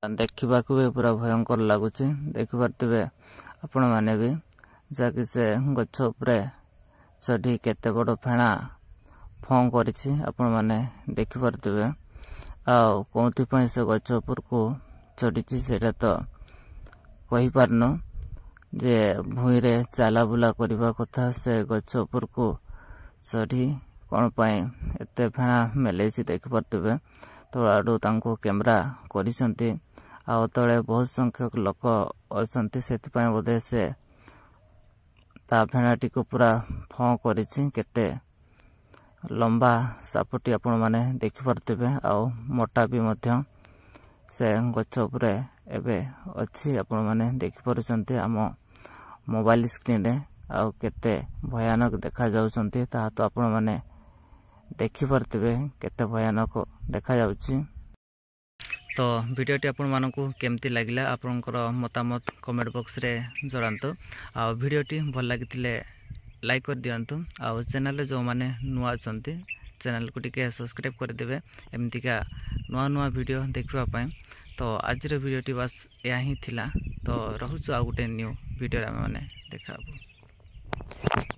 देखा भी पूरा भयंकर लगुच देखिपे आपण मैंने भी जहाँकि से गछ उपरे चढ़ी केते बड़ फेणा फं कर मैंने देखिपे कौन से गछ उपर को चढ़ी से तो कही पारनु जे भूई रे चला बुला करने कथा से गछ उपर को चढ़ी कौन पाई एते फेणा मेले देखिपे तल आड़ू कैमेरा कर तले बहुत संख्यक लोक अच्छा से बोधे से ता फेणाटी को पूरा फं कर लंबा सापटी आपण मैंने देखिपे मोटा भी मध्य से गछ उपरे एबे अच्छी आपण मैंने देखिपरुचंती आम मोबाइल स्क्रीन रे आउ केते भयानक देखा जाउचंती ता तो आपण मैंने देखिपरथिबे केते भयानक देखा जाउची। तो वीडियोटी आपण मानकु केमती लागला आपनकर मतामत कमेंट बॉक्स रे जणांतु आ वीडियोटी भल लागितिले लाइक कर दियंतु आ चैनल जो माने नुआ अछंती चैनल को टिके सब्सक्राइब कर देबे एमतिका नुआ नुआ वीडियो देखबा पय। तो आज रे वीडियोटी बस या ही थिला तो रहउछु आ गुटे न्यू वीडियो रे माने देखाबो।